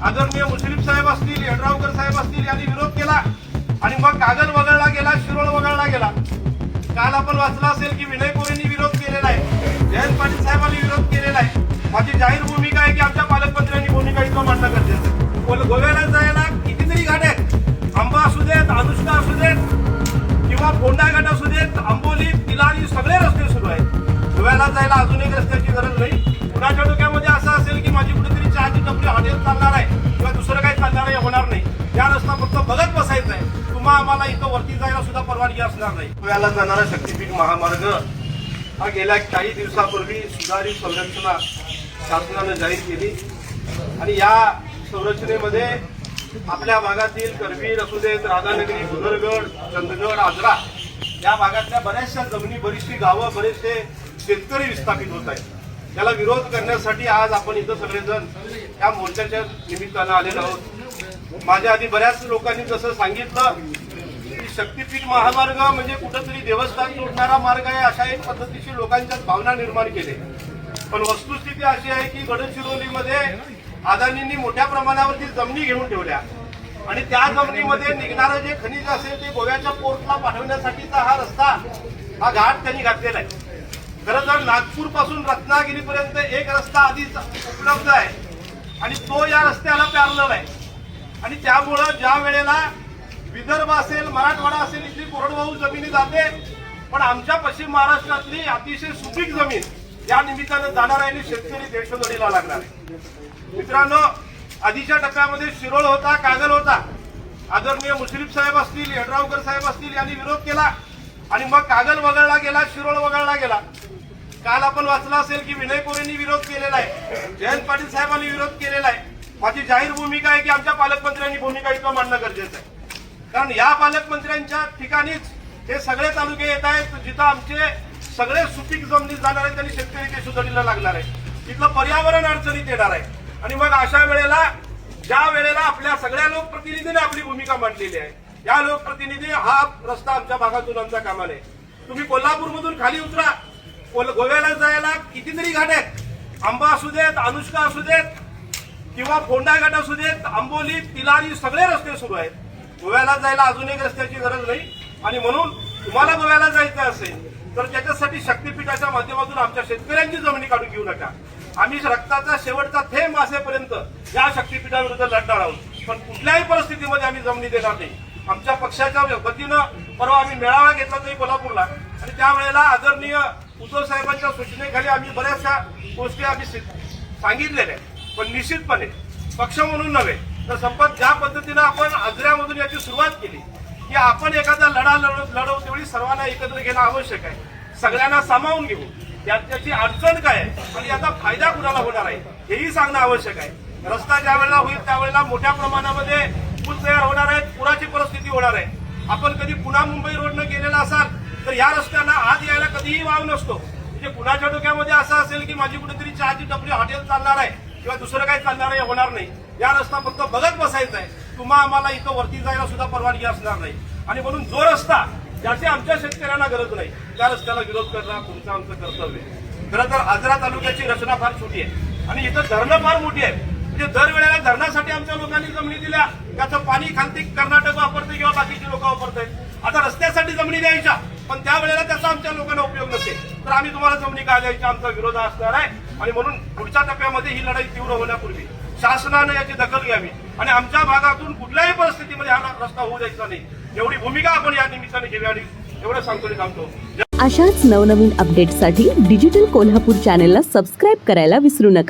आदरणीय मुश्रीफ साहेब असतील, यड्रावकर साहेब असतील यांनी विरोध केला आणि मग कागल वगळला गेला, शिरोळ वगळला गेला. काल आपण वाचलं असेल की विनय कोरेंनी विरोध केलेला आहे, जयंत पाटील साहेबांनी विरोध केलेला आहे. माझी जाहीर भूमिका आहे की आमच्या पालकमंत्र्यांनी भूमिका इथं मांडणं गरजेचं आहे. गोव्याला जायला कितीतरी गाड्या आहेत, आंबा असू देत, अनुष्का असू देत किंवा फोंडा घाट असू देत, आंबोली, तिलारी सगळे रस्ते सुरू आहेत. गोव्याला जायला अजून एक रस्त्याची गरज नाही. कुणाच्या डोक्यामध्ये असं असेल की माझी कुठेतरी चहाची टपरी हॉटेल चालणार आहे किंवा दुसरं काही चालणार आहे, होणार नाही. या रस्ता फक्त बघत बसायचा आहे. तुम्हा आम्हाला इथं वरती जायला सुद्धा परवानगी असणार नाही. गोव्याला जाणारा शक्तीपीठ महामार्ग हा गेल्या काही दिवसापूर्वी सुधारित संरचना शासनानं जाहीर केली आणि या संरचनेमध्ये आपल्या भागातील करवीर असू देत, राधानगरी, भुदरगड, चंदगड, आजरा या भागातल्या बऱ्याचशा जमिनी, बरीचशी गावं, बरेचसे शेतकरी विस्थापित होत आहेत. त्याला विरोध करण्यासाठी आज आपण इथं सगळेजण या मोर्चाच्या निमित्तानं आलेलो आहोत. माझ्या आधी बऱ्याच लोकांनी जसं सांगितलं की शक्तीपीठ महामार्ग म्हणजे कुठंतरी देवस्थान जोडणारा मार्ग आहे, अशा एक पद्धतीची लोकांच्यात भावना निर्माण केली. पण वस्तुस्थिती अशी आहे की गडचिरोलीमध्ये अदानींनी मोठ्या प्रमाणावरती जमिनी घेऊन ठेवल्या आणि त्या जमिनीमध्ये निघणारं जे खनिज असेल ते गोव्याच्या पोर्टला पाठवण्यासाठीचा हा रस्ता, हा घाट त्यांनी घातलेला आहे. खरं तर नागपूर पासून रत्नागिरीपर्यंत एक रस्ता आधीच उपलब्ध आहे आणि तो या रस्त्याला पॅरलल आहे. आणि त्यामुळं ज्या वेळेला विदर्भ असेल, मराठवाडा असेल, इथली कोरडवाहू जमिनी जाते, पण आमच्या पश्चिम महाराष्ट्रातली अतिशय सुपीक जमीन या निमित्तानं जाणार आहे आणि शेतकरी देशोधडीला लागणार आहे. मित्रांनो, आधीच्या टप्प्यामध्ये शिरोळ होता, कागल होता. आदरणीय मुश्रीफ साहेब असतील, यड्रावकर साहेब असतील यांनी विरोध केला आणि मग कागल वगळला गेला, शिरोळ वगळला गेला. काल आपण वाचलं असेल की विनय कोरेंनी विरोध केलेला आहे, जयंत पाटील साहेबांनी विरोध केलेला आहे. माझी जाहीर भूमिका आहे की आमच्या पालकमंत्र्यांनी भूमिका इथं मांडणं गरजेचं आहे. कारण या पालकमंत्र्यांच्या ठिकाणीच हे सगळे तालुके येत आहेत जिथं आमचे सगळे सुपीक जमिनी जाणार आहेत आणि शेतकरी देशोधडीला लागणार आहे. इथलं पर्यावरण अडचणीत येणार आहे. आणि मग अशा वेळेला, ज्या वेळेला आपल्या सगळ्या लोकप्रतिनिधीने आपली भूमिका मांडलेली आहे, या लोकप्रतिनिधी हा रस्ता आमच्या भागातून आमच्या कामाने. तुम्ही कोल्हापूरमधून खाली उतरा, गोव्याला जायला कितीतरी गाड्या आहेत, आंबा असू देत, अनुष्का असू देत किंवा फोंडा घाट असू देत, आंबोली, तिलारी सगळे रस्ते सुरू आहेत. गोव्याला जायला अजून एक रस्त्याची गरज नाही. आणि म्हणून तुम्हाला गोव्याला जायचं असेल तर त्याच्यासाठी शक्तीपीठाच्या माध्यमातून आमच्या शेतकऱ्यांची जमिनी काढून घेऊ नका. आम्ही रक्ताचा शेवटचा थेंब असेपर्यंत या शक्तीपीठाविरुद्ध लढणार आहोत. पण कुठल्याही परिस्थितीमध्ये आम्ही जमिनी देणार नाही. आमच्या पक्षाच्या वतीनं परवा आम्ही मेळावा घेतला तरी कोल्हापूरला आणि त्यावेळेला आदरणीय उद्धव साहेबांच्या सूचनेखाली आम्ही बऱ्याचशा गोष्टी आम्ही सांगितलेल्या आहेत. पण निश्चितपणे पक्ष म्हणून नव्हे तर संपत ज्या पद्धतीनं आपण आजऱ्यामधून याची सुरुवात केली की आपण एखादा लढवू त्यावेळी सर्वांना एकत्र घेणं आवश्यक आहे. सगळ्यांना सामावून घेऊ, त्याची अडचण काय आहे आणि याचा फायदा कुणाला होणार आहे हेही सांगणं आवश्यक आहे. रस्ता ज्या वेळेला होईल त्यावेळेला मोठ्या प्रमाणामध्ये पूल तयार होणार आहेत, पुराची परिस्थिती होणार आहे. आपण कधी पुणा मुंबई रोडनं गेलेला असाल तर या रस्त्यांना आत यायला कधीही वाव नसतो. म्हणजे कुणाच्या डोक्यामध्ये असं असेल की माझी कुठेतरी चहाची टपरी हॉटेल चालणार आहे किंवा दुसरं काही चालणार आहे, होणार नाही. या रस्ता फक्त बघत बसायचा आहे. तुम्हा आम्हाला इथं वरती जायला सुद्धा परवानगी असणार नाही. आणि म्हणून जो रस्ता ज्याची आमच्या शेतकऱ्यांना गरज नाही त्या रस्त्याला विरोध करणं पुढचं आमचं कर्तव्य आहे. खरं तर आजरा तालुक्याची रचना फार छोटी आहे आणि इथं धरणं फार मोठी आहे. म्हणजे दरवेळेला धरणासाठी आमच्या लोकांनी जमिनी दिल्या, त्याचं पाणी खालती कर्नाटक वापरते किंवा बाकीची लोक वापरतायत. आता रस्त्यासाठी जमिनी द्यायच्या, पण त्यावेळेला त्याचा आमच्या लोकांना उपयोग नसेल तर आम्ही तुम्हाला जमिनी का द्यायच्या, आमचा विरोध असणार आहे. आणि म्हणून पुढच्या टप्प्यामध्ये ही लढाई तीव्र होण्यापूर्वी शासनाने याची दखल घ्यावी आणि आमच्या भागातून कुठल्याही परिस्थितीमध्ये हा रस्ता होऊ द्यायचा नाही एवढी भूमिका आपण या निमित्ताने घ्यावी आणि एवढं सांगतो आणि थांबतो. अशाच नवनवीन अपडेट्ससाठी डिजिटल कोल्हापूर चॅनेलला सबस्क्राईब करायला विसरू नका.